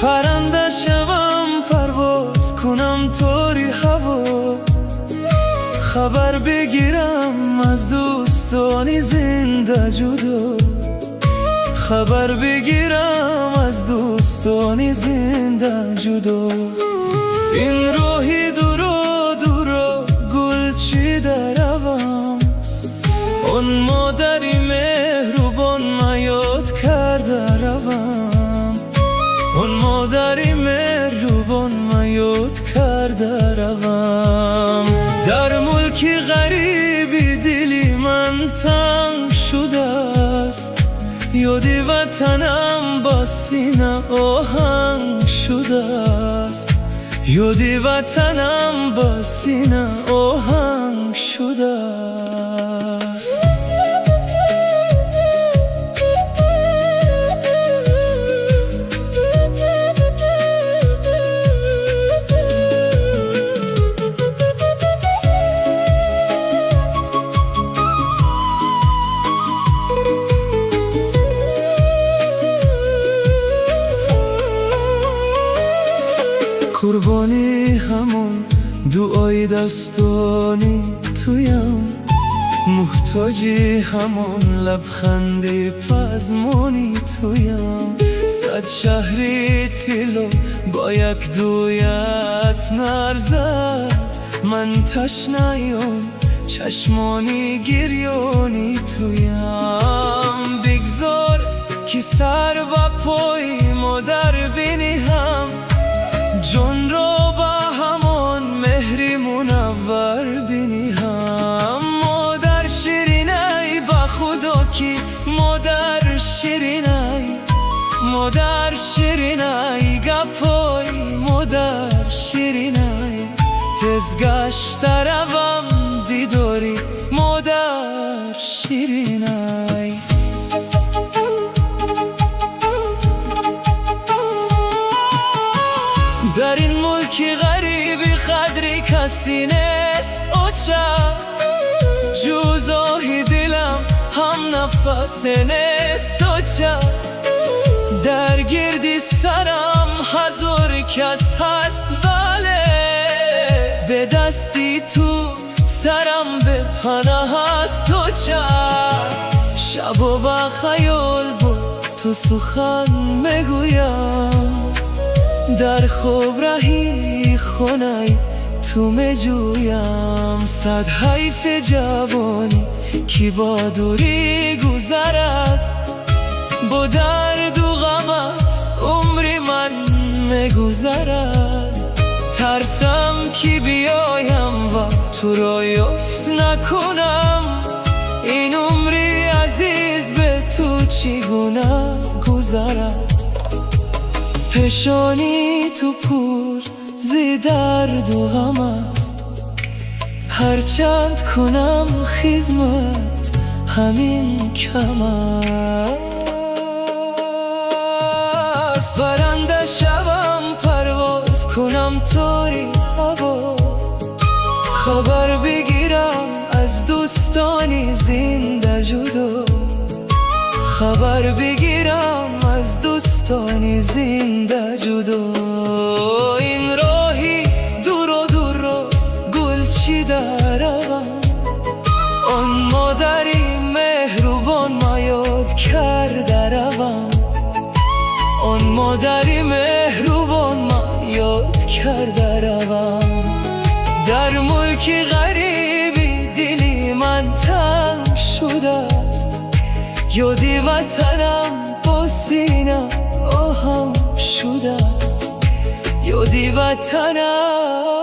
پرنده شوم پرواز کنم طوری هوا، خبر بگیرم از دوستانی زنده جدا، خبر بگیرم از دوستانی زنده جدا. این راهی دورا دورا گل چیده روم، اون مادری مهربان ما یاد کرده روم، اون مادری مهربان ما یاد کرده روم. در ملک غریبی دلی من تنگ شده است، یادی وطنم با سینه آهنگ شده است، یادی وطنم با سینه آهنگ شده است. قربانی همون دعای دستانی تویم، محتاجی همون لبخندی پزمانی تویم. صد شهری تیلو با یک دویت نرزد، من تشنه‌ام چشمانی گریانی تویم. بگذار که سر و پای مادر بینی هم، جان را با همان مهری منور بینی هم. مادر شیرینی با خدا کی مادر شیرینی، مادر شیرینی گپای مادر شیرینی. تزگشت روم دیداری مادر شیرینی. در این ملک غریبی قدری کسی نیست اوچا، جز آهی دلم هم نفس نیست اوچا. در گردی سرم هزار کس هست ولی به دستی تو سرم به پناه هست اوچا. شب و با خیال با تو سخن میگویم، در خواب رهی خونه‌ای تو میجویم. صد حیف جوانی که با دوری گذرد، با درد و غمت عمری من میگذرد. ترسم که بیایم و تو را یافت نکنم، این عمری عزیز به تو چگونه گذرد. پیشانی تو پر زی درد و غم است، هرچند کنم خدمت همین کم است. پرنده شوم پرواز کنم طوری هوا، خبر بگیرم از دوستانی زنده جدا، خبر بگیرم از دوستانی زنده جدا. این راهی دورا دورا گل چیده روم، آن مادری مهربان ما یاد کرده روم، آن مادری مهربان ما یاد کرده روم. در ملک غریبی دلی من تنگ شده است، یادی وطنم با سینه آهم شده است، یادی وطنم